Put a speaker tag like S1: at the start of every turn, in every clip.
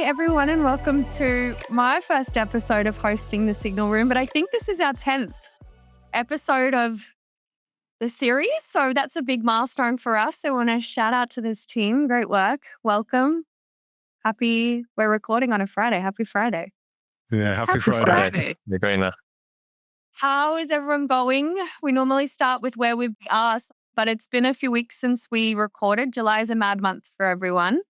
S1: everyone, and welcome to my first episode of hosting the Signal Room. But I think this is our 10th episode of the series. So that's a big milestone for us. I want to shout out to this team. Great work. Welcome. We're recording on a Friday. Happy Friday.
S2: Yeah, happy Friday.
S3: Karina.
S1: How is everyone going? We normally start with where we are, but it's been a few weeks since we recorded. July is a mad month for everyone.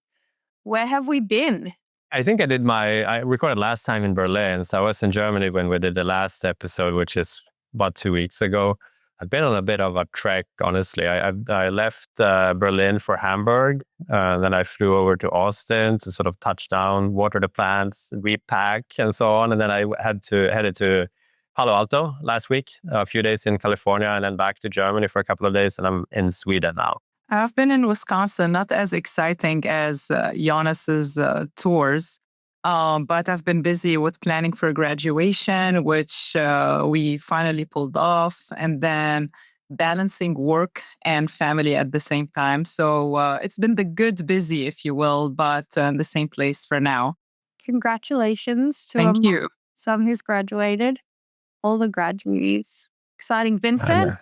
S1: Where have we been?
S3: I think I recorded last time in Berlin. So I was in Germany when we did the last episode, which is about 2 weeks ago. I've been on a bit of a trek, honestly. I left Berlin for Hamburg. Then I flew over to Austin to sort of touch down, water the plants, repack, and so on. And then I headed to Palo Alto last week, a few days in California, and then back to Germany for a couple of days. And I'm in Sweden now.
S4: I've been in Wisconsin, not as exciting as Jonas's tours, but I've been busy with planning for graduation, which we finally pulled off, and then balancing work and family at the same time. So it's been the good busy, if you will, but in the same place for now.
S1: Congratulations to
S4: Thank you.
S1: Some who's graduated, all the graduates. Exciting. Vincent?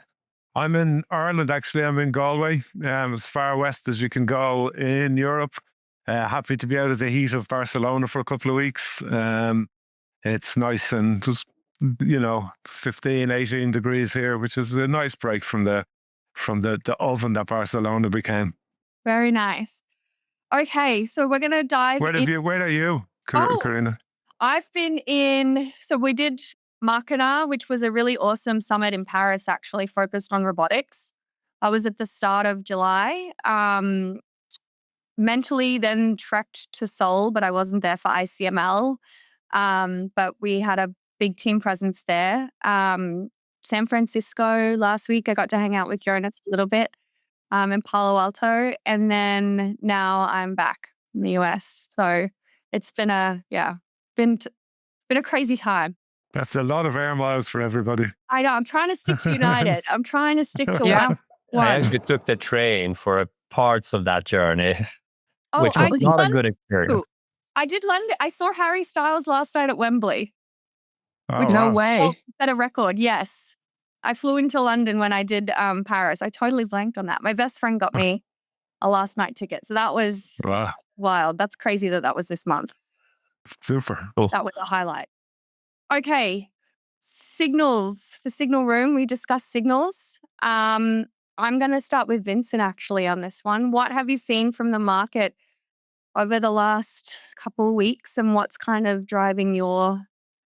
S2: I'm in Ireland, actually. I'm in Galway, as far west as you can go in Europe. Happy to be out of the heat of Barcelona for a couple of weeks. It's nice and just, 15, 18 degrees here, which is a nice break from the oven that Barcelona became.
S1: Very nice. Okay, so we're going to dive
S2: Where are you, Karina?
S1: I've been so we did Marketer, which was a really awesome summit in Paris, actually focused on robotics. I was at the start of July. Mentally then trekked to Seoul, but I wasn't there for ICML. But we had a big team presence there. San Francisco last week, I got to hang out with Jonas a little bit in Palo Alto. And then now I'm back in the US. So it's been a crazy time.
S2: That's a lot of air miles for everybody.
S1: I know. I'm trying to stick to United. I'm trying to stick to one.
S3: I actually took the train for parts of that journey, which was
S1: did
S3: not a good experience.
S1: I did London. I saw Harry Styles last night at Wembley.
S4: No way.
S1: Set a record, yes. I flew into London when I did Paris. I totally blanked on that. My best friend got me a last night ticket. So that was wild. That's crazy that was this month.
S2: Super.
S3: Cool.
S1: That was a highlight. Okay, signals. The Signal Room, we discussed signals. I'm going to start with Vincent actually on this one. What have you seen from the market over the last couple of weeks, and what's kind of driving your...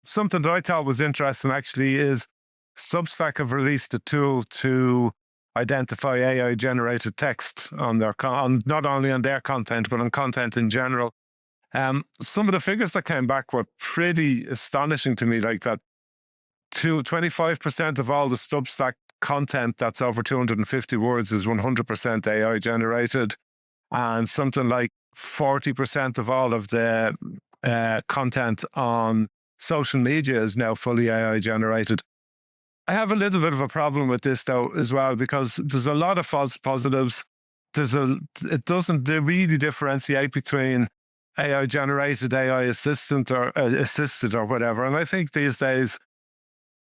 S2: Something that I thought was interesting actually is Substack have released a tool to identify AI-generated text on their not only on their content, but on content in general. Some of the figures that came back were pretty astonishing to me, like that 25% of all the Substack content that's over 250 words is 100% AI generated, and something like 40% of all of the content on social media is now fully AI generated. I have a little bit of a problem with this though as well, because there's a lot of false positives. It doesn't really differentiate between AI generated, AI assisted or whatever. And I think these days,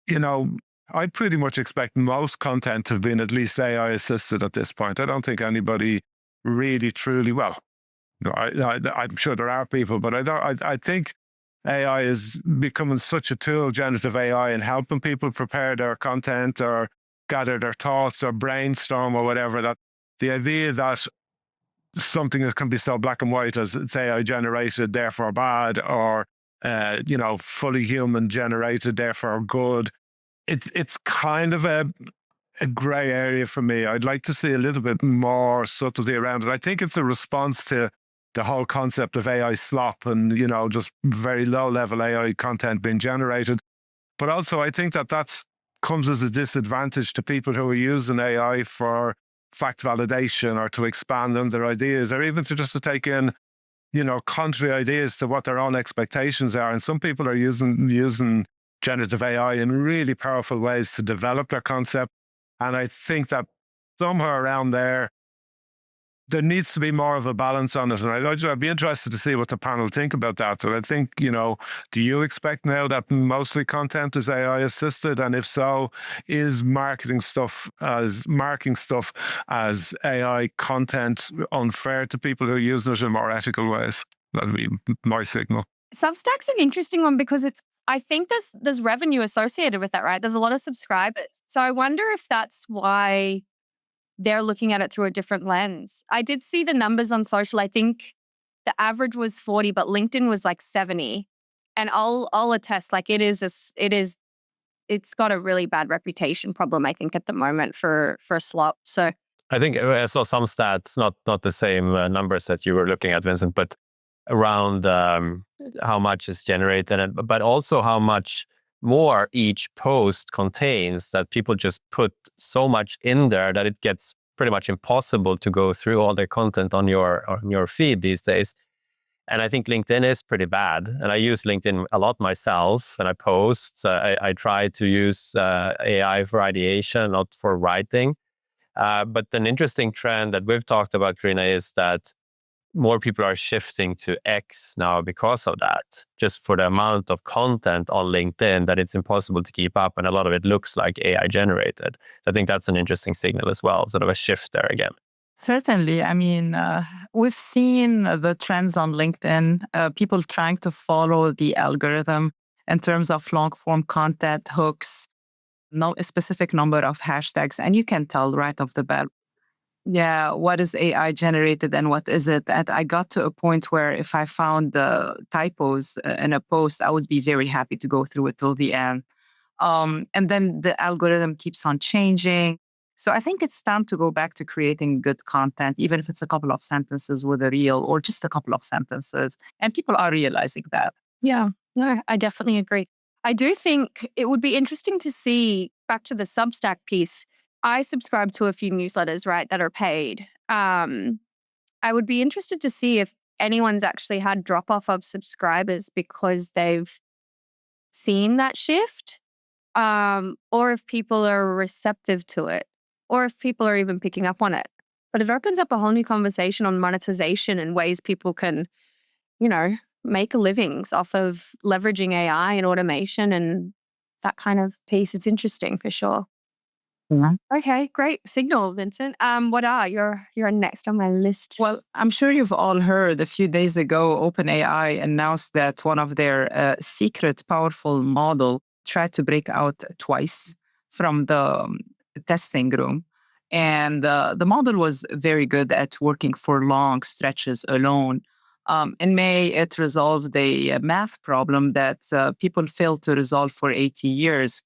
S2: I pretty much expect most content to have been at least AI assisted at this point. I don't think anybody really truly, I'm sure there are people, but I think AI is becoming such a tool, generative AI, in helping people prepare their content or gather their thoughts or brainstorm or whatever, that the idea that something that can be so black and white as it's AI generated, therefore bad, or fully human generated, therefore good. It's kind of a gray area for me. I'd like to see a little bit more subtlety around it. I think it's a response to the whole concept of AI slop and just very low level AI content being generated. But also, I think that comes as a disadvantage to people who are using AI for fact validation or to expand on their ideas, or even to take in, contrary ideas to what their own expectations are. And some people are using generative AI in really powerful ways to develop their concept. And I think that somewhere around there, there needs to be more of a balance on it. And I'd be interested to see what the panel think about that. But I think, do you expect now that mostly content is AI assisted? And if so, is marking stuff as AI content unfair to people who are using it in more ethical ways? That'd be my signal.
S1: Substack's an interesting one because I think there's revenue associated with that, right? There's a lot of subscribers. So I wonder if that's why they're looking at it through a different lens. I did see the numbers on social. I think the average was 40, but LinkedIn was like 70. And I'll attest, like it's got a really bad reputation problem, I think, at the moment for slop. So
S3: I think I saw some stats, not the same numbers that you were looking at, Vincent, but around how much is generated, but also how much more each post contains, that people just put so much in there that it gets pretty much impossible to go through all the content on your feed these days. And I think LinkedIn is pretty bad. And I use LinkedIn a lot myself, and I post. I try to use AI for ideation, not for writing. But an interesting trend that we've talked about, Karina, is that more people are shifting to X now because of that, just for the amount of content on LinkedIn that it's impossible to keep up. And a lot of it looks like AI generated. So I think that's an interesting signal as well, sort of a shift there again.
S4: Certainly. I mean, we've seen the trends on LinkedIn, people trying to follow the algorithm in terms of long form content, hooks, a specific number of hashtags. And you can tell right off the bat, yeah, what is AI generated and what is it? And I got to a point where if I found typos in a post, I would be very happy to go through it till the end. And then the algorithm keeps on changing. So I think it's time to go back to creating good content, even if it's a couple of sentences with a reel or just a couple of sentences. And people are realizing that.
S1: yeah, no, I definitely agree. I do think it would be interesting to see, back to the Substack piece, I subscribe to a few newsletters, right, that are paid. I would be interested to see if anyone's actually had drop off of subscribers because they've seen that shift, or if people are receptive to it, or if people are even picking up on it. But it opens up a whole new conversation on monetization and ways people can, make a livings off of leveraging AI and automation and that kind of piece. It's interesting for sure.
S4: Yeah.
S1: Okay, great signal, Vincent. Wada'a, you're next on my list.
S4: Well, I'm sure you've all heard a few days ago, OpenAI announced that one of their secret powerful model tried to break out twice from the testing room. And the model was very good at working for long stretches alone. In May, it resolved a math problem that people failed to resolve for 80 years.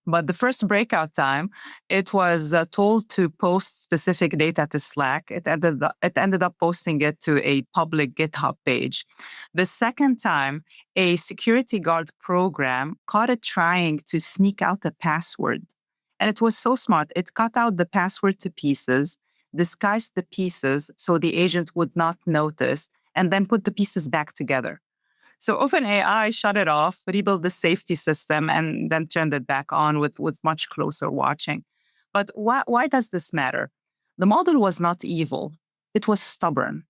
S4: But the first breakout time, it was told to post specific data to Slack. It ended up posting it to a public GitHub page. The second time, a security guard program caught it trying to sneak out a password. And it was so smart. It cut out the password to pieces, disguised the pieces so the agent would not notice, and then put the pieces back together. So OpenAI shut it off, rebuilt the safety system, and then turned it back on with much closer watching. But why does this matter? The model was not evil. It was stubborn.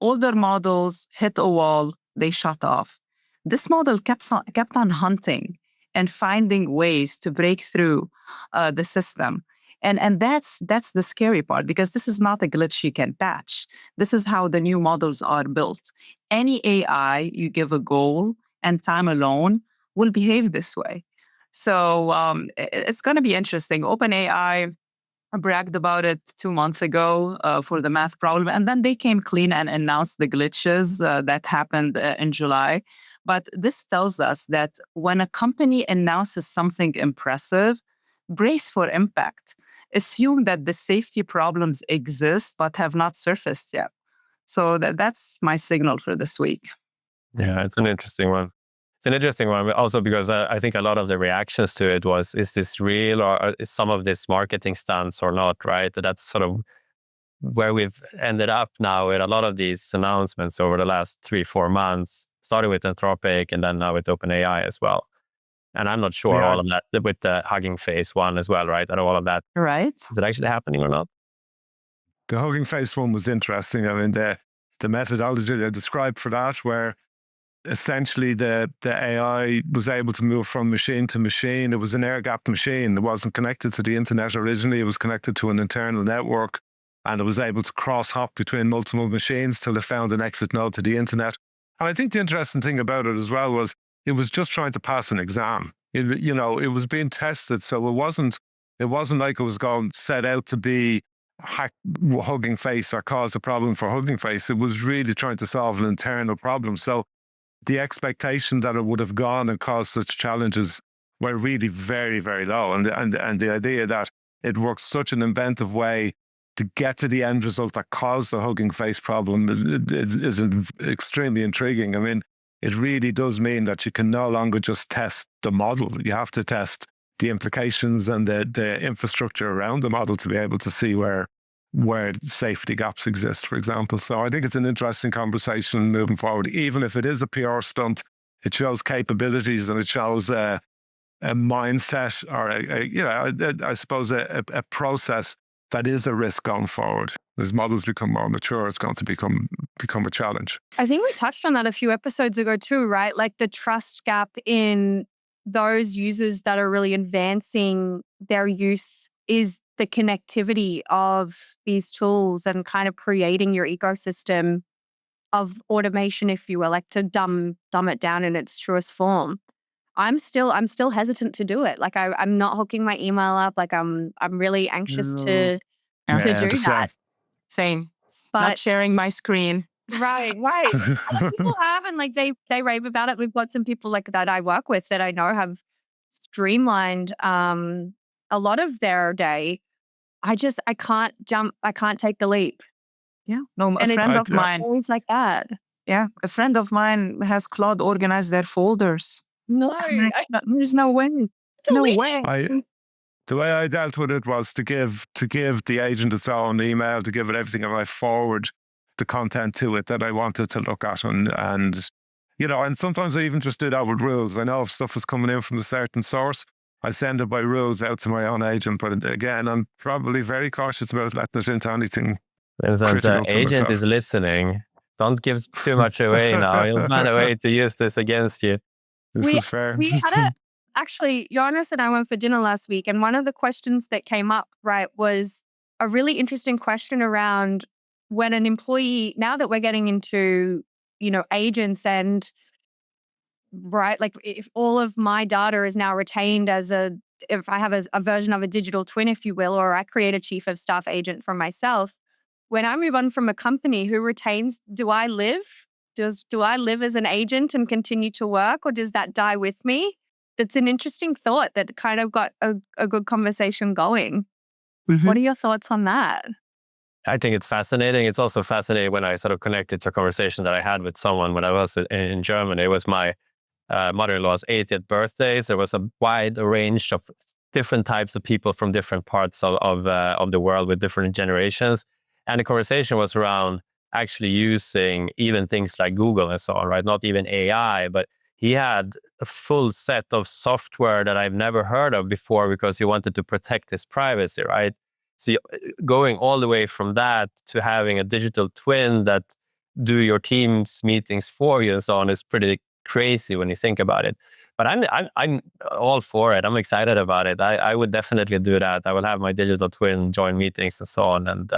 S4: Older models hit a wall, they shut off. This model kept on hunting and finding ways to break through the system. And that's the scary part, because this is not a glitch you can patch. This is how the new models are built. Any AI you give a goal and time alone will behave this way. So it's going to be interesting. OpenAI bragged about it 2 months ago for the math problem, and then they came clean and announced the glitches that happened in July. But this tells us that when a company announces something impressive, brace for impact. Assume that the safety problems exist but have not surfaced yet. So that's my signal for this week.
S3: Yeah, it's an interesting one. It's an interesting one also because I think a lot of the reactions to it was, is this real, or is some of this marketing stunts or not, right? That's sort of where we've ended up now with a lot of these announcements over the last 3-4 months, starting with Anthropic and then now with OpenAI as well. And I'm not sure all of that with the Hugging Face one as well, right? And all of that.
S4: Right.
S3: Is it actually happening or not?
S2: The Hugging Face one was interesting. I mean, the methodology I described for that, where essentially the AI was able to move from machine to machine. It was an air-gapped machine. It wasn't connected to the internet originally. It was connected to an internal network, and it was able to cross-hop between multiple machines till it found an exit node to the internet. And I think the interesting thing about it as well was it was just trying to pass an exam. It was being tested, so it wasn't like it was going set out to be Hugging Face or cause a problem for Hugging Face. It was really trying to solve an internal problem. So the expectation that it would have gone and caused such challenges were really very, very low. And the idea that it works such an inventive way to get to the end result that caused the Hugging Face problem is extremely intriguing. I mean, it really does mean that you can no longer just test the model. You have to test the implications and the infrastructure around the model to be able to see where safety gaps exist, for example. So I think it's an interesting conversation moving forward. Even if it is a PR stunt, it shows capabilities and it shows a mindset or I suppose a process that is a risk going forward. As models become more mature, it's going to become a challenge.
S1: I think we touched on that a few episodes ago too, right? Like the trust gap in those users that are really advancing their use is the connectivity of these tools and kind of creating your ecosystem of automation, if you will, like to dumb it down in its truest form. I'm still hesitant to do it. Like I'm not hooking my email up. Like I'm really anxious to do that.
S4: Same.
S1: But
S4: not sharing my screen.
S1: Right. Other people have, and like they rave about it. We've got some people like that I work with that I know have streamlined a lot of their day. I can't take the leap.
S4: Yeah. No, a
S1: And
S4: friend
S1: it's
S4: of mine.
S1: always like that.
S4: Yeah. A friend of mine has Claude organize their folders.
S1: No,
S4: There's no way. No way.
S2: The way I dealt with it was to give the agent its own email, to give it everything, and I forward the content to it that I wanted to look at, and sometimes I even just do that with rules. I know if stuff is coming in from a certain source, I send it by rules out to my own agent. But again, I'm probably very cautious about letting it into anything.
S3: The agent is listening. Don't give too much away now. He'll find a way to use this against you.
S2: This is fair.
S1: We had actually, Jonas and I went for dinner last week, and one of the questions that came up, right, was a really interesting question around when an employee, now that we're getting into, agents and, right, like if all of my data is now retained if I have a version of a digital twin, if you will, or I create a chief of staff agent for myself, when I move on from a company, who retains, do I live? Do I live as an agent and continue to work, or does that die with me? That's an interesting thought that kind of got a good conversation going. Mm-hmm. What are your thoughts on that?
S3: I think it's fascinating. It's also fascinating when I sort of connected to a conversation that I had with someone when I was in Germany. It was my mother-in-law's 80th birthday. So there was a wide range of different types of people from different parts of the world with different generations. And the conversation was around actually using even things like Google and so on, right? Not even AI, but he had a full set of software that I've never heard of before because he wanted to protect his privacy, right? So going all the way from that to having a digital twin that do your team's meetings for you and so on is pretty crazy when you think about it. But I'm all for it. I'm excited about it. I would definitely do that. I will have my digital twin join meetings and so on and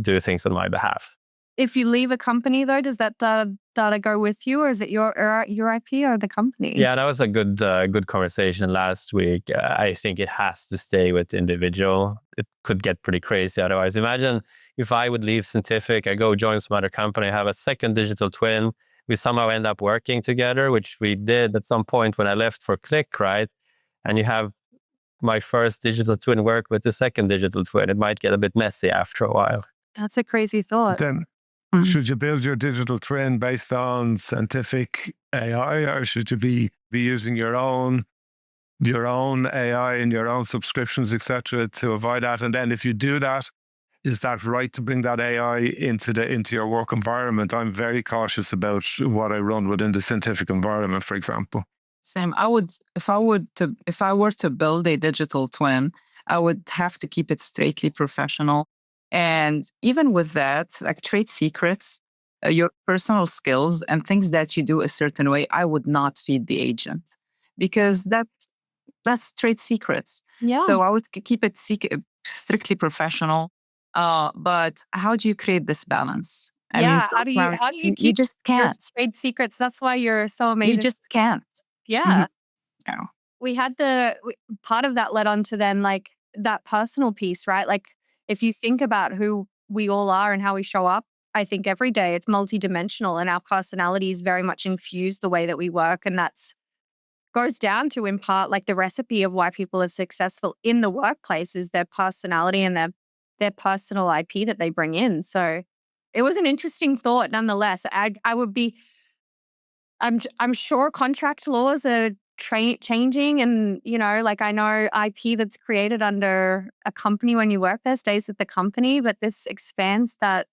S3: do things on my behalf.
S1: If you leave a company, though, does that data go with you, or is it your IP or the company's?
S3: Yeah, that was a good conversation last week. I think it has to stay with the individual. It could get pretty crazy otherwise. Imagine if I would leave Scientific, I go join some other company, I have a second digital twin. We somehow end up working together, which we did at some point when I left for Click, right? And you have my first digital twin work with the second digital twin. It might get a bit messy after a while.
S1: That's a crazy thought.
S2: Then, should you build your digital twin based on scientific AI, or should you be using your own AI and your own subscriptions, etc., to avoid that? And then, if you do that, is that right to bring that AI into your work environment? I'm very cautious about what I run within the scientific environment, for example.
S4: Same. If I were to build a digital twin, I would have to keep it strictly professional. And even with that, like trade secrets, your personal skills and things that you do a certain way, I would not feed the agent because that's trade secrets.
S1: Yeah.
S4: So I would keep it strictly professional. But how do you create this balance? I mean,
S1: Yeah. How do you
S4: you
S1: keep
S4: just
S1: your
S4: can't.
S1: trade secrets? That's why you're so
S4: You
S1: amazing.
S4: just can't.
S1: Yeah.
S4: No.
S1: We had part of that led on to then like that personal piece, right? Like if you think about who we all are and how we show up, I think every day it's multidimensional and our personalities very much infuse the way that we work. And that's goes down to in part like the recipe of why people are successful in the workplace is their personality and their personal IP that they bring in. So it was an interesting thought nonetheless. I would be I'm sure contract laws are changing, and like I know IP that's created under a company when you work there stays at the company, but this expands that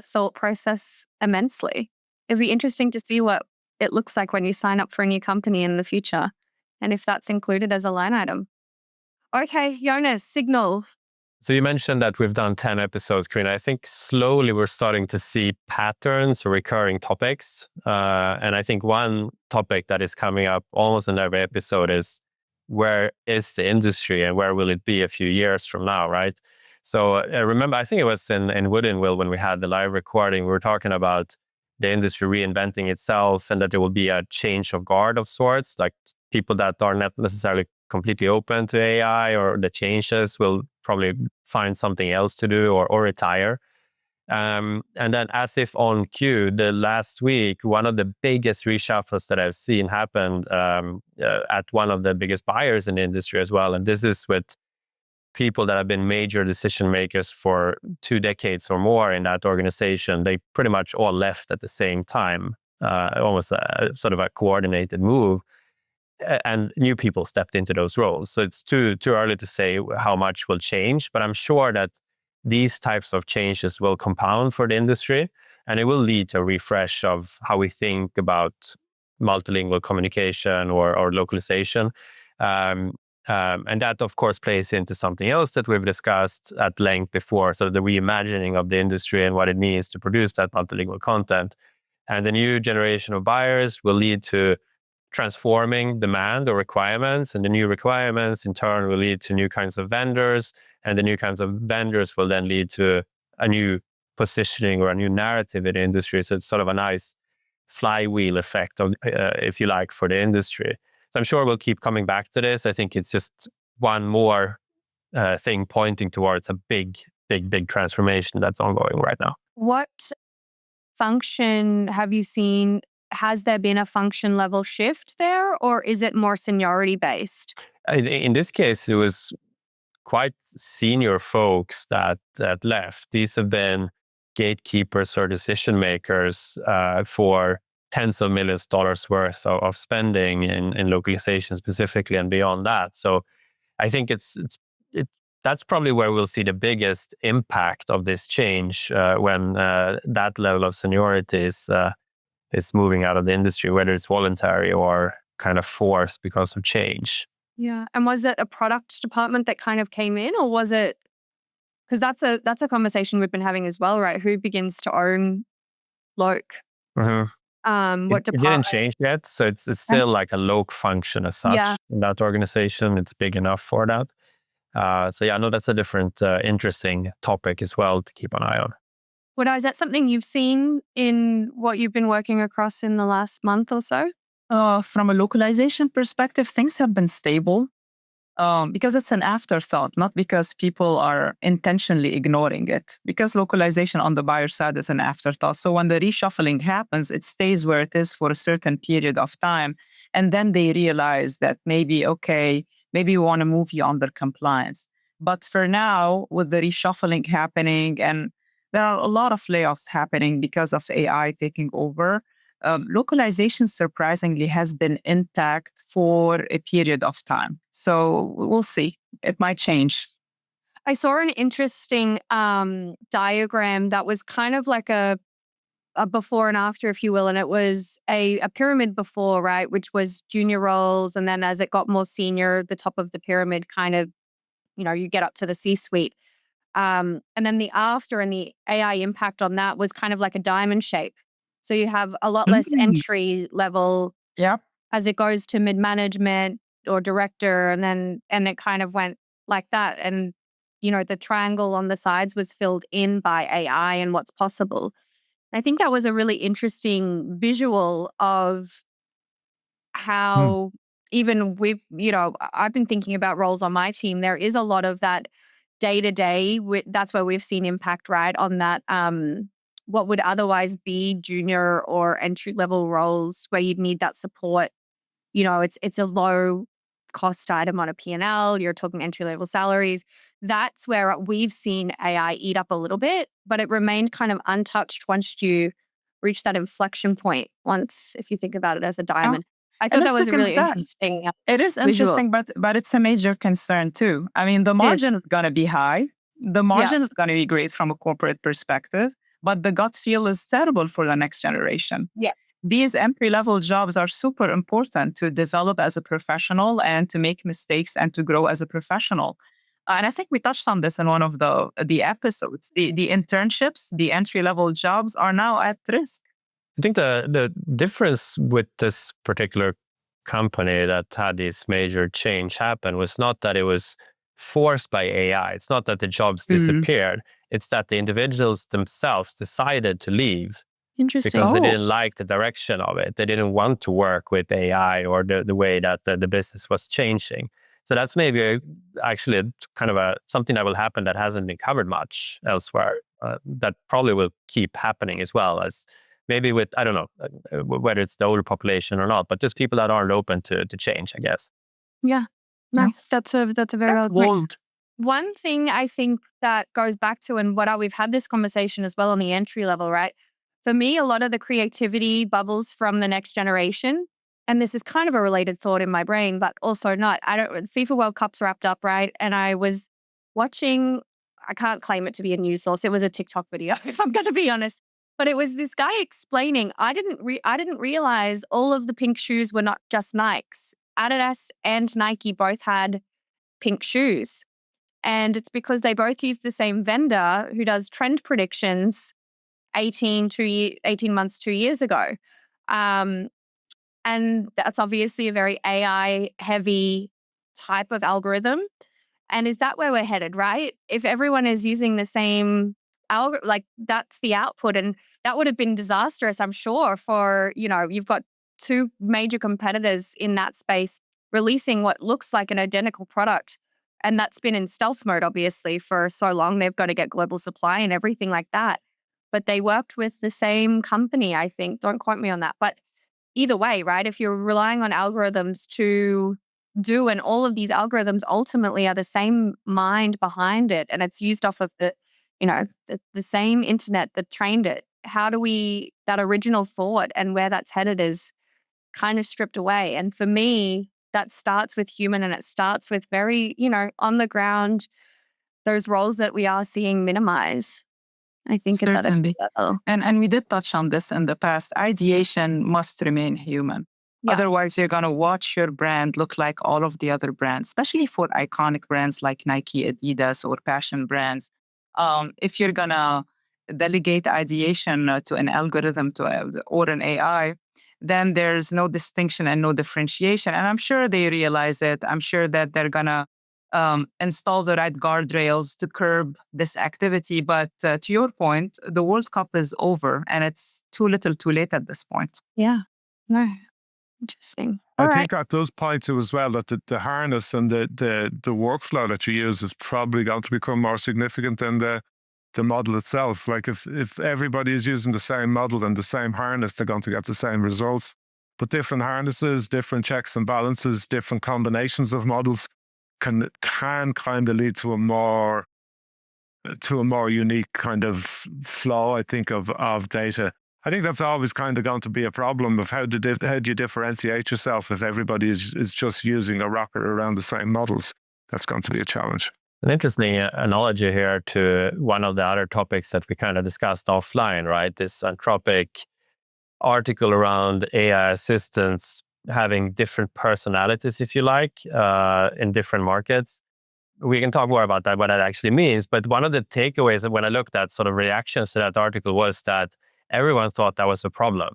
S1: thought process immensely. It'd be interesting to see what it looks like when you sign up for a new company in the future, and if that's included as a line item. Okay, Jonas, signal.
S3: So you mentioned that we've done 10 episodes, Karina. I think slowly we're starting to see patterns or recurring topics. And I think one topic that is coming up almost in every episode is where is the industry and where will it be a few years from now, right? So remember, I think it was in Woodinville when we had the live recording, we were talking about the industry reinventing itself and that there will be a change of guard of sorts, like people that are not necessarily completely open to AI or the changes will probably find something else to do or retire. And then as if on cue, the last week, one of the biggest reshuffles that I've seen happened at one of the biggest buyers in the industry as well. And this is with people that have been major decision makers for 2 decades or more in that organization. They pretty much all left at the same time, almost sort of a coordinated move. And new people stepped into those roles. So it's too early to say how much will change, but I'm sure that these types of changes will compound for the industry, and it will lead to a refresh of how we think about multilingual communication or localization. And that, of course, plays into something else that we've discussed at length before, so the reimagining of the industry and what it means to produce that multilingual content. And the new generation of buyers will lead to transforming demand or requirements, and the new requirements in turn will lead to new kinds of vendors, and the new kinds of vendors will then lead to a new positioning or a new narrative in the industry. So it's sort of a nice flywheel effect, of, if you like, for the industry. So I'm sure we'll keep coming back to this. I think it's just one more thing pointing towards a big transformation that's ongoing right now.
S1: What function have you seen? Has there been a function level shift there, or is it more seniority based?
S3: In this case, it was quite senior folks that left. These have been gatekeepers or decision makers for tens of millions of dollars worth of spending in localization specifically and beyond that. So I think that's probably where we'll see the biggest impact of this change when that level of seniority is moving out of the industry, whether it's voluntary or kind of forced because of change.
S1: Yeah. And was it a product department that kind of came in, or was it, because that's a conversation we've been having as well, right? Who begins to own Loc?
S3: Mm-hmm.
S1: What
S3: It
S1: department?
S3: didn't change yet, so it's still like a Loc function as such in that organization. It's big enough for that. So yeah, no, that's a different interesting topic as well to keep an eye on.
S1: Wada'a, is that something you've seen in what you've been working across in the last month or so?
S4: From a localization perspective, things have been stable because it's an afterthought, not because people are intentionally ignoring it. Because localization on the buyer side is an afterthought. So when the reshuffling happens, it stays where it is for a certain period of time. And then they realize that maybe we want to move you under compliance. But for now, with the reshuffling happening, and there are a lot of layoffs happening because of AI taking over, localization surprisingly has been intact for a period of time. So we'll see. It might change.
S1: I saw an interesting diagram that was kind of like a before and after, if you will. And it was a pyramid before, right? Which was junior roles. And then as it got more senior, the top of the pyramid kind of, you get up to the C-suite. And then the after and the AI impact on that was kind of like a diamond shape. So you have a lot less entry level
S4: Yep.
S1: as it goes to mid-management or director, and it kind of went like that. And, the triangle on the sides was filled in by AI and what's possible. I think that was a really interesting visual of
S2: Hmm.
S1: how even I've been thinking about roles on my team. There is a lot of that day to day. That's where we've seen impact, right? On that, what would otherwise be junior or entry level roles where you'd need that support. It's a low cost item on a P&L. You're talking entry level salaries. That's where we've seen AI eat up a little bit, but it remained kind of untouched once you reach that inflection point. Once, if you think about it as a
S4: Oh,
S1: diamond, I
S4: and
S1: thought that
S4: let's
S1: was
S4: look
S1: a really
S4: into that.
S1: interesting
S4: It is
S1: visual.
S4: interesting, but it's a major concern too. I mean, the
S1: It is.
S4: margin is going to be high. The
S1: Yeah,
S4: margin is going to be great from a corporate perspective, but the gut feel is terrible for the next generation.
S1: yeah,
S4: These entry level jobs are super important to develop as a professional and to make mistakes and to grow as a professional. And I think we touched on this in one of the episodes. The internships, the entry level jobs are now at risk.
S3: I think the difference with this particular company that had this major change happen was not that it was forced by AI. It's not that the jobs disappeared. It's that the individuals themselves decided to leave
S1: interesting.
S3: because they
S4: Oh,
S3: didn't like the direction of it. They didn't want to work with AI or the way that the business was changing. So that's maybe actually kind of something that will happen that hasn't been covered much elsewhere. That probably will keep happening as well as maybe with, I don't know, whether it's the older population or not, but just people that aren't open to change, I guess.
S1: Yeah,
S4: yeah,
S1: no, that's a very
S4: that's
S1: valid point.
S4: bold.
S1: One thing I think that goes back to, and we've had this conversation as well on the entry level, right? For me, a lot of the creativity bubbles from the next generation. And this is kind of a related thought in my brain, but also not. FIFA World Cup's wrapped up, right? And I was watching, I can't claim it to be a news source. It was a TikTok video, if I'm going to be honest. But it was this guy explaining, I didn't realize all of the pink shoes were not just Nikes. Adidas and Nike both had pink shoes. And it's because they both use the same vendor who does trend predictions 18 months, 2 years ago. Um, and that's obviously a very AI heavy type of algorithm. And is that where we're headed, right? If everyone is using the same algorithm, like that's the output. And that would have been disastrous, I'm sure, for, you've got two major competitors in that space releasing what looks like an identical product. And that's been in stealth mode, obviously, for so long. They've got to get global supply and everything like that. But they worked with the same company, I think. Don't quote me on that. But either way, right? If you're relying on algorithms to do, and all of these algorithms ultimately are the same mind behind it, and it's used off of the same internet that trained it. How do that original thought and where that's headed is kind of stripped away. And for me, that starts with human, and it starts with very, on the ground, those roles that we are seeing minimize. I think at that
S4: Certainly.
S1: level.
S4: And we did touch on this in the past. Ideation must remain human.
S1: Yeah.
S4: Otherwise, you're going to watch your brand look like all of the other brands, especially for iconic brands like Nike, Adidas, or passion brands. If you're going to delegate ideation to an algorithm or an AI, then there's no distinction and no differentiation. And I'm sure they realize it. I'm sure that they're going to install the right guardrails to curb this activity. But to your point, the World Cup is over and it's too little too late at this point.
S1: Yeah. No. Interesting.
S2: I
S1: All right.
S2: think at those points as well that the harness and the workflow that you use is probably going to become more significant than the model itself. Like if everybody is using the same model and the same harness, they're going to get the same results. But different harnesses, different checks and balances, different combinations of models can kind of lead to a more unique kind of flow, I think, of data. I think that's always kind of going to be a problem of how do you differentiate yourself if everybody is just using a rocket around the same models. That's going to be a challenge.
S3: An interesting analogy here to one of the other topics that we kind of discussed offline, right? This Anthropic article around AI assistants having different personalities, if you like, in different markets. we can talk more about that, what that actually means. But one of the takeaways when I looked at sort of reactions to that article was that everyone thought that was a problem,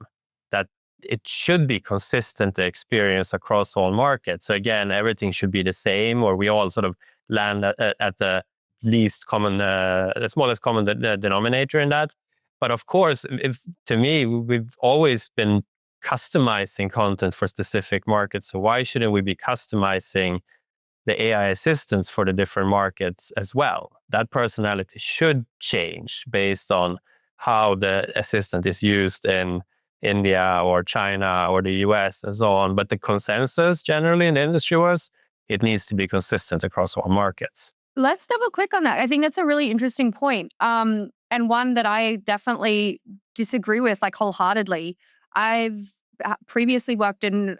S3: that it should be consistent, the experience across all markets. So again, everything should be the same, or we all sort of land at the least common, the smallest common denominator in that. But of course, to me, we've always been customizing content for specific markets. So why shouldn't we be customizing the AI assistants for the different markets as well? That personality should change based on how the assistant is used in India or China or the US and so on. But the consensus generally in the industry was it needs to be consistent across all markets.
S1: Let's double click on that. I think that's a really interesting point. And one that I definitely disagree with, like, wholeheartedly. I've previously worked in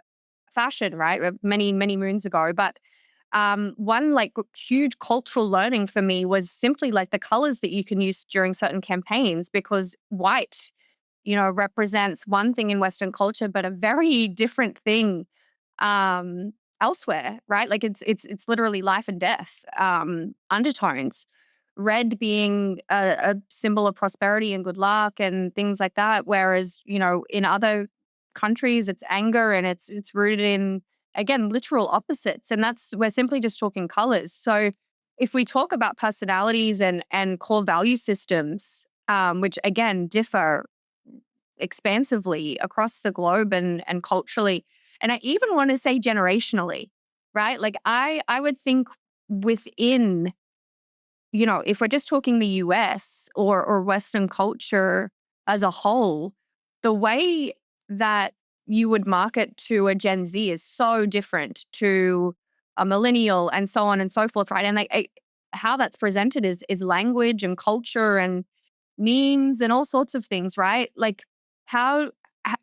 S1: fashion, right? Many, many moons ago. But one like huge cultural learning for me was simply like the colors that you can use during certain campaigns, because white, represents one thing in Western culture, but a very different thing elsewhere, right? Like it's literally life and death undertones. Red being a symbol of prosperity and good luck and things like that, whereas in other countries it's anger, and it's rooted in, again, literal opposites, and we're simply just talking colors. So if we talk about personalities and core value systems, which again differ expansively across the globe and culturally, and I even want to say generationally, right? Like I would think within, if we're just talking the US or Western culture as a whole, the way that you would market to a Gen Z is so different to a millennial and so on and so forth, right? And how that's presented is language and culture and memes and all sorts of things, right? Like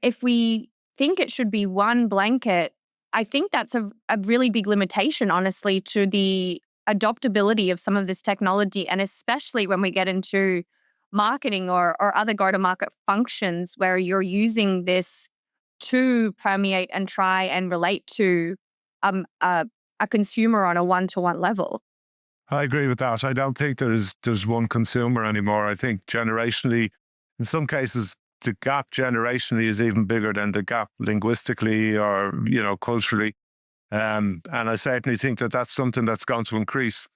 S1: if we think it should be one blanket, I think that's a really big limitation, honestly, to the adoptability of some of this technology, and especially when we get into marketing or other go-to-market functions where you're using this to permeate and try and relate to a consumer on a one-to-one level.
S2: I agree with that. I don't think there's one consumer anymore. I think generationally, in some cases, the gap generationally is even bigger than the gap linguistically or culturally. And I certainly think that that's something that's going to increase.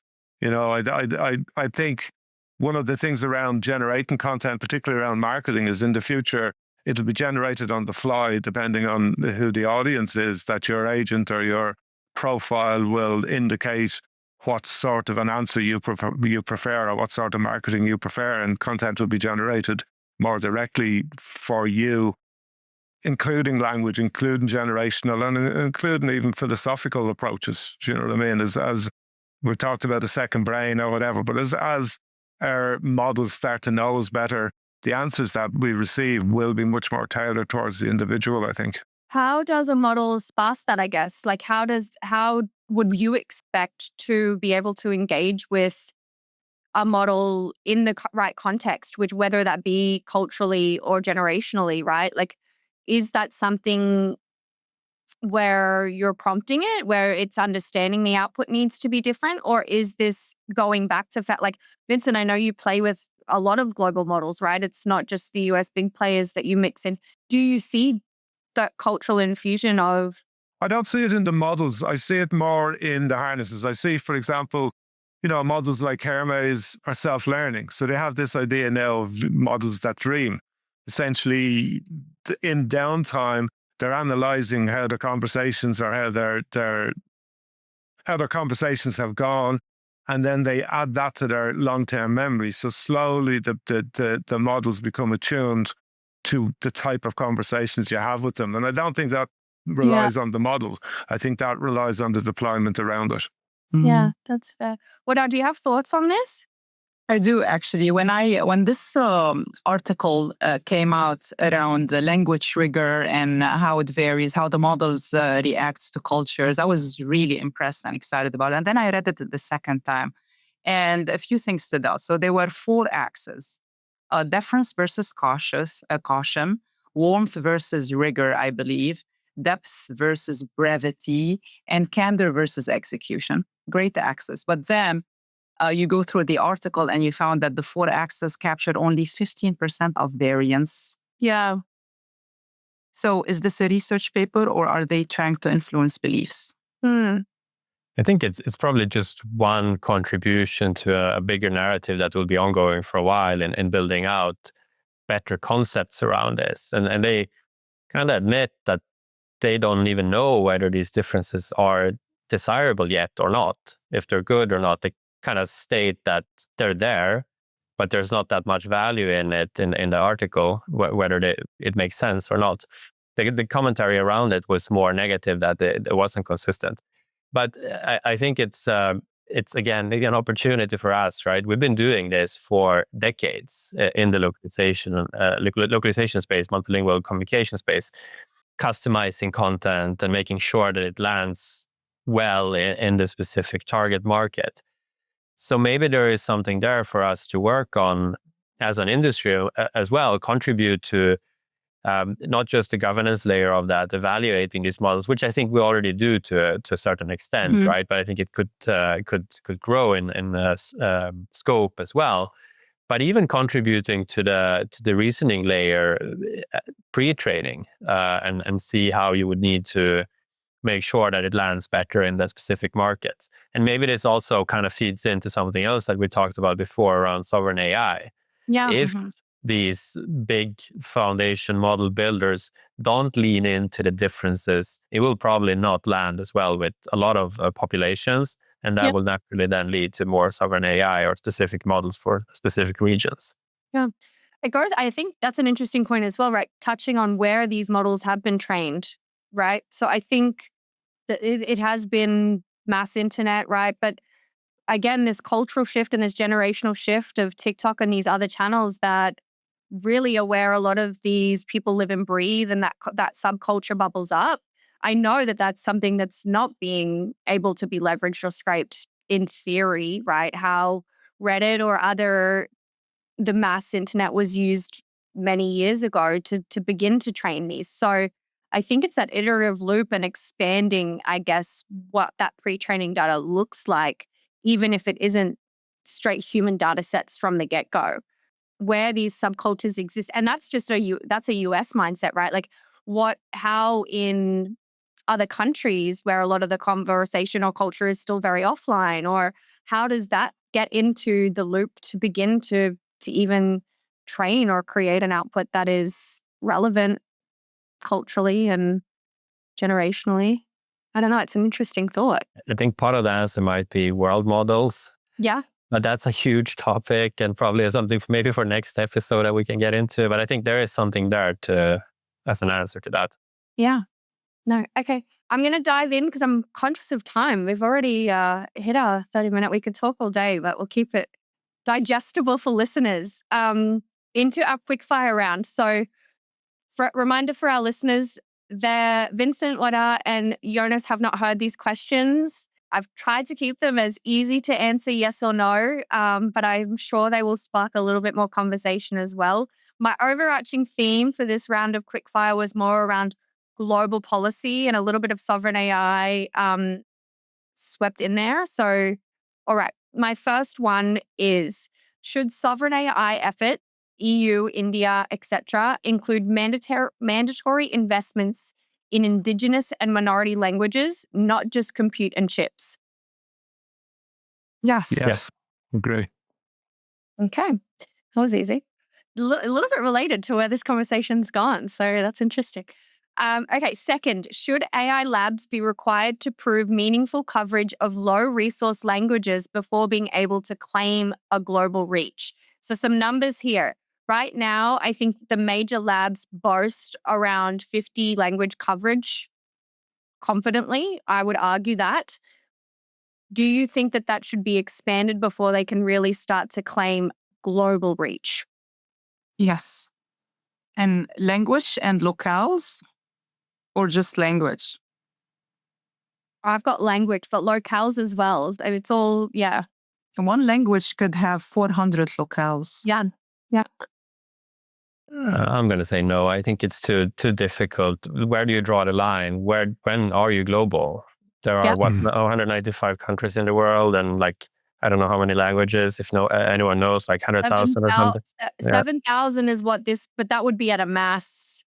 S2: I think one of the things around generating content, particularly around marketing, is in the future, it'll be generated on the fly, depending on who the audience is, that your agent or your profile will indicate what sort of an answer you prefer or what sort of marketing you prefer, and content will be generated more directly for you, including language, including generational, and including even philosophical approaches. Do you know what I mean? As we talked about a second brain or whatever, but as our models start to know us better, the answers that we receive will be much more tailored towards the individual, I think.
S1: How does a model sparse that, I guess? Like how would you expect to be able to engage with a model in the right context, which whether that be culturally or generationally, right? Like, is that something where you're prompting it, where it's understanding the output needs to be different? Or is this going back to like, Vincent, I know you play with a lot of global models, right? It's not just the US big players that you mix in. Do you see that cultural infusion of?
S2: I don't see it in the models. I see it more in the harnesses. I see, for example, models like Hermes are self-learning. So they have this idea now of models that dream. Essentially, in downtime, they're analyzing how the conversations or how their conversations have gone, and then they add that to their long-term memory. So slowly, the models become attuned to the type of conversations you have with them. And I don't think that relies on the model. I think that relies on the deployment around it.
S1: Yeah, that's fair. Wada'a, do you have thoughts on this?
S4: I do, actually. When this article came out around the language rigor and how it varies, how the models react to cultures, I was really impressed and excited about it. And then I read it the second time, and a few things stood out. So there were 4 axes: deference versus caution, warmth versus rigor, I believe, depth versus brevity, and candor versus execution. Great access. But then you go through the article and you found that the 4-axis captured only 15% of variance.
S1: Yeah.
S4: So is this a research paper or are they trying to influence beliefs?
S3: I think it's probably just one contribution to a bigger narrative that will be ongoing for a while in building out better concepts around this. And they kind of admit that they don't even know whether these differences are desirable yet or not, if they're good or not. They kind of state that they're there, but there's not that much value in it in the article, whether it makes sense or not. The commentary around it was more negative, that it wasn't consistent. But I think it's again an opportunity for us, right? We've been doing this for decades in the localization space, multilingual communication space, customizing content and making sure that it lands well in the specific target market. So maybe there is something there for us to work on as an industry as well, contribute to not just the governance layer of that, evaluating these models, which I think we already do to a certain extent, right? But I think it could grow in scope as well. But even contributing to the reasoning layer, pre-training, and see how you would need to make sure that it lands better in the specific markets. And maybe this also kind of feeds into something else that we talked about before around sovereign AI.
S1: Yeah.
S3: If these big foundation model builders don't lean into the differences, it will probably not land as well with a lot of populations. And that will naturally then lead to more sovereign AI or specific models for specific regions.
S1: Yeah. I think that's an interesting point as well, right? Touching on where these models have been trained, right? So I think that it has been mass internet, right? But again, this cultural shift and this generational shift of TikTok and these other channels that really are where a lot of these people live and breathe, and that subculture bubbles up. I know that that's something that's not being able to be leveraged or scraped in theory, right? How Reddit or the mass internet was used many years ago to begin to train these. So I think it's that iterative loop and expanding, I guess, what that pre-training data looks like, even if it isn't straight human data sets from the get-go, where these subcultures exist. And that's just that's a US mindset, right? Like how in other countries where a lot of the conversational culture is still very offline, or how does that get into the loop to begin to even train or create an output that is relevant culturally and generationally? I don't know. It's an interesting thought.
S3: I think part of the answer might be world models.
S1: Yeah.
S3: But that's a huge topic and probably something maybe for next episode that we can get into. But I think there is something there as an answer to that.
S1: Yeah. No. Okay. I'm going to dive in because I'm conscious of time. We've already hit our 30-minute. We could talk all day, but we'll keep it digestible for listeners. Into our quickfire round. So reminder for our listeners, Vincent, Wada'a, and Jonas have not heard these questions. I've tried to keep them as easy to answer yes or no, but I'm sure they will spark a little bit more conversation as well. My overarching theme for this round of quickfire was more around global policy and a little bit of sovereign AI swept in there. So, all right, my first one is, should sovereign AI effort, EU, India, etc., include mandatory investments in indigenous and minority languages, not just compute and chips?
S4: Yes.
S2: Agree.
S1: Okay, that was easy. A little bit related to where this conversation's gone, so that's interesting. Okay, second, should AI labs be required to prove meaningful coverage of low resource languages before being able to claim a global reach? So some numbers here. Right now, I think the major labs boast around 50 language coverage confidently. I would argue that. Do you think that should be expanded before they can really start to claim global reach?
S4: Yes. And language and locales, or just language?
S1: I've got language, but locales as well. It's all, yeah.
S4: One language could have 400 locales.
S1: Yeah.
S3: I'm going to say no. I think it's too difficult. Where do you draw the line? When are you global? There are 195 countries in the world, and like I don't know how many languages. If anyone knows, like 100,000 or something.
S1: 7,000 is what but that would be at a mass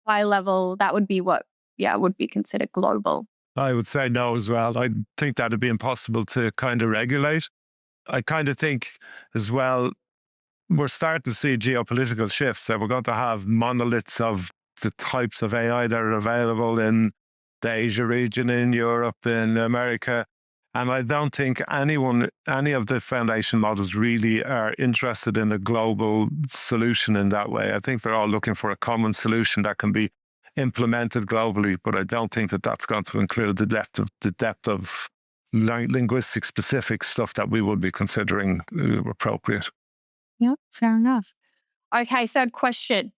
S1: high level. That would be what would be considered global.
S2: I would say no as well. I think that'd be impossible to kind of regulate. I kind of think as well, we're starting to see geopolitical shifts. So we're going to have monoliths of the types of AI that are available in the Asia region, in Europe, in America. And I don't think any of the foundation models really are interested in a global solution in that way. I think they're all looking for a common solution that can be implemented globally, but I don't think that that's going to include the depth of linguistic specific stuff that we would be considering appropriate.
S1: Yeah, fair enough. Okay, third question.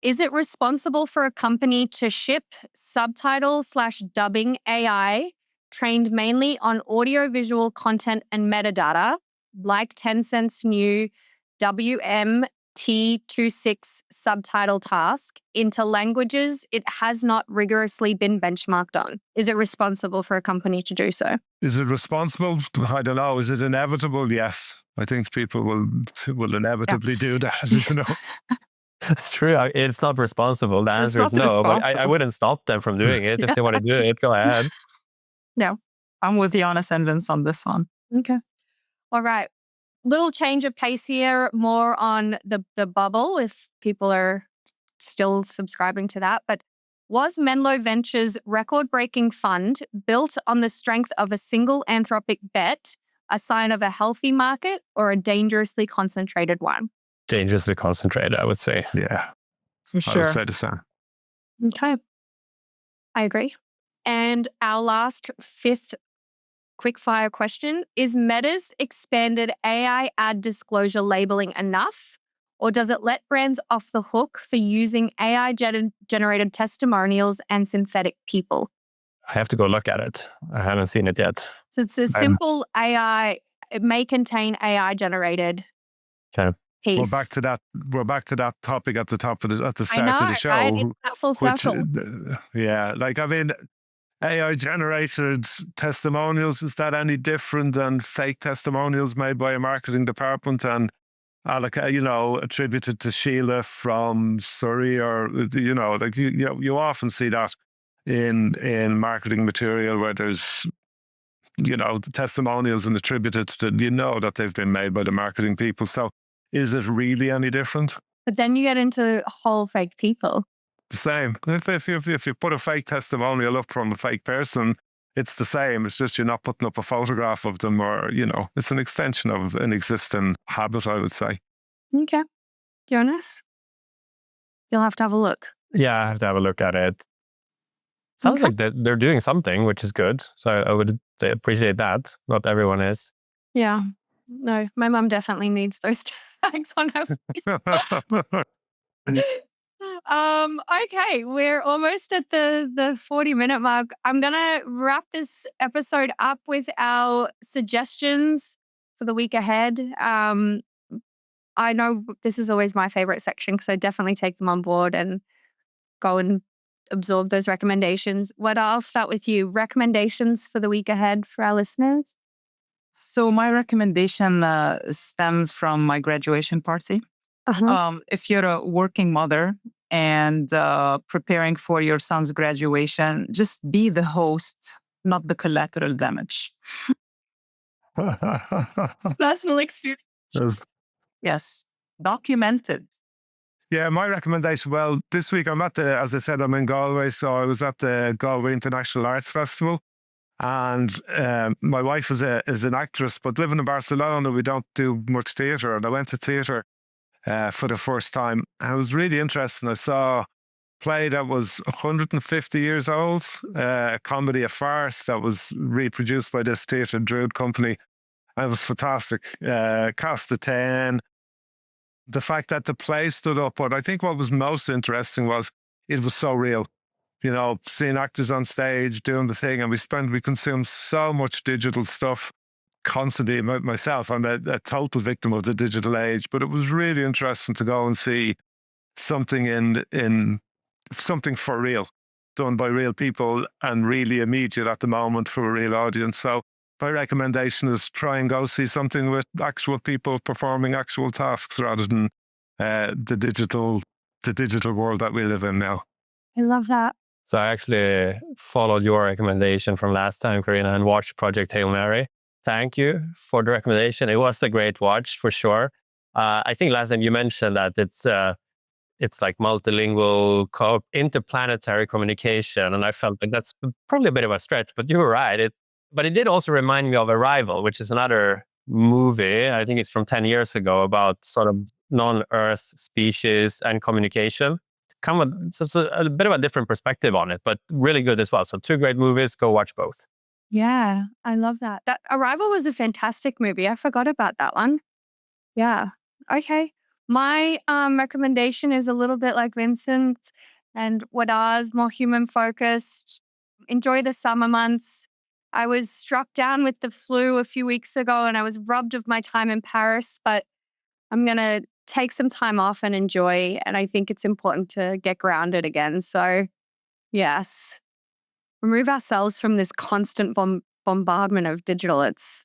S1: Is it responsible for a company to ship subtitle/dubbing AI trained mainly on audiovisual content and metadata, like Tencent's new WMT26 subtitle task, into languages it has not rigorously been benchmarked on? Is it responsible for a company to do so?
S2: Is it responsible? I don't know. Is it inevitable? Yes. I think people will inevitably do that, you know.
S3: It's true. It's not responsible. The answer is no, but I wouldn't stop them from doing it. If they want to do it, go ahead.
S4: Yeah, I'm with Jonas and Vince on this one.
S1: Okay. All right. Little change of pace here, more on the bubble, if people are still subscribing to that. But was Menlo Ventures' record-breaking fund built on the strength of a single anthropic bet a sign of a healthy market or a dangerously concentrated one?
S3: Dangerously concentrated, I would say.
S2: Yeah,
S4: For sure.
S2: I would say the same.
S1: Okay. I agree. And our last fifth quickfire question, is Meta's expanded AI ad disclosure labeling enough? Or does it let brands off the hook for using AI-generated testimonials and synthetic people?
S3: I have to go look at it. I haven't seen it yet.
S1: So it's a simple AI, it may contain AI-generated
S3: Okay.
S1: piece.
S2: We're back to that topic at the start of the show.
S1: Right? It's that full circle.
S2: Like, I mean, AI-generated testimonials, is that any different than fake testimonials made by a marketing department and attributed to Sheila from Surrey, or you often see that in marketing material where there's testimonials and attributed to that they've been made by the marketing people. So is it really any different?
S1: But then you get into whole fake people.
S2: The same. If you put a fake testimonial up from a fake person, it's the same. It's just you're not putting up a photograph of them, or it's an extension of an existing habit, I would say.
S1: Okay. Jonas, you'll have to have a look.
S3: Yeah, I have to have a look at it. Sounds like they're doing something, which is good. So I would appreciate that. Not everyone is.
S1: Yeah. No, my mum definitely needs those tags on her face. Okay, we're almost at the 40-minute mark. I'm gonna wrap this episode up with our suggestions for the week ahead. I know this is always my favorite section because I definitely take them on board and go and absorb those recommendations. I'll start with you. Recommendations for the week ahead for our listeners?
S4: So my recommendation stems from my graduation party. If you're a working mother and preparing for your son's graduation, just be the host, not the collateral damage.
S1: Personal experience.
S4: Yes, documented.
S2: Yeah, my recommendation, well, this week I'm as I said, I'm in Galway, so I was at the Galway International Arts Festival. And my wife is an actress, but living in Barcelona, we don't do much theatre. And I went to theatre for the first time. And it was really interesting. I saw a play that was 150 years old, a comedy, a farce that was reproduced by this Theatre Druid company. And it was fantastic. Cast of 10. The fact that the play stood up, but I think what was most interesting was it was so real. Seeing actors on stage doing the thing, and we consume so much digital stuff constantly. Myself, I'm a total victim of the digital age, but it was really interesting to go and see something in something for real, done by real people and really immediate at the moment for a real audience. So my recommendation is try and go see something with actual people performing actual tasks rather than the digital world that we live in now.
S1: I love that.
S3: So I actually followed your recommendation from last time, Karina, and watched Project Hail Mary. Thank you for the recommendation. It was a great watch for sure. I think last time you mentioned that it's like multilingual, interplanetary communication, and I felt like that's probably a bit of a stretch, but you were right. But it did also remind me of Arrival, which is another movie. I think it's from 10 years ago about sort of non-Earth species and communication. So it's a bit of a different perspective on it, but really good as well. So 2 great movies. Go watch both.
S1: Yeah, I love that. That Arrival was a fantastic movie. I forgot about that one. Yeah. Okay. My recommendation is a little bit like Vincent and Wada'a's, more human focused. Enjoy the summer months. I was struck down with the flu a few weeks ago and I was robbed of my time in Paris, but I'm going to take some time off and enjoy. And I think it's important to get grounded again. So, yes, remove ourselves from this constant bombardment of digital. It's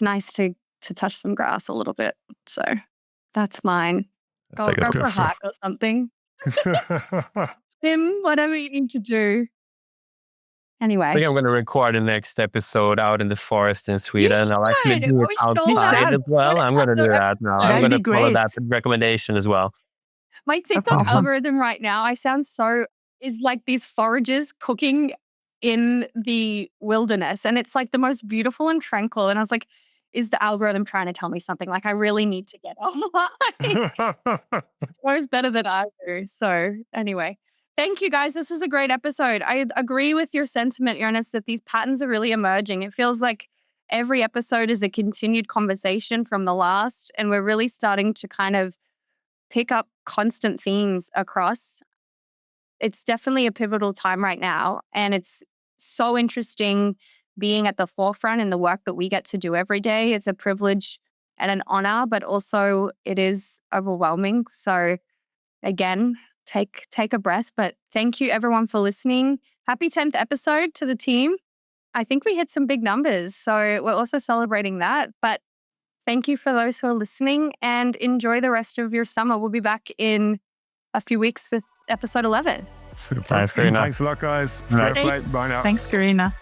S1: nice to touch some grass a little bit. So that's mine. Go for a hike or something. Tim, whatever you need to do. Anyway.
S3: I think I'm going to record the next episode out in the forest in Sweden. I'll actually do it outside as well. I'm going to do that now. I'm going to follow that recommendation as well.
S1: My TikTok algorithm right now, is like these foragers cooking in the wilderness. And it's like the most beautiful and tranquil. And I was like, is the algorithm trying to tell me something? Like, I really need to get online. It's better than I do. So anyway, thank you guys. This was a great episode. I agree with your sentiment, Jonas, that these patterns are really emerging. It feels like every episode is a continued conversation from the last, and we're really starting to kind of pick up constant themes across. It's definitely a pivotal time right now, and it's so interesting being at the forefront in the work that we get to do every day. It's a privilege and an honor, but also it is overwhelming. So again, take a breath, but thank you everyone for listening. Happy 10th episode to the team. I think we hit some big numbers, so we're also celebrating that. But thank you for those who are listening and enjoy the rest of your summer. We'll be back in a few weeks with episode 11.
S2: Super. Thanks a lot, guys. Fair play. Bye now.
S4: Thanks, Karina.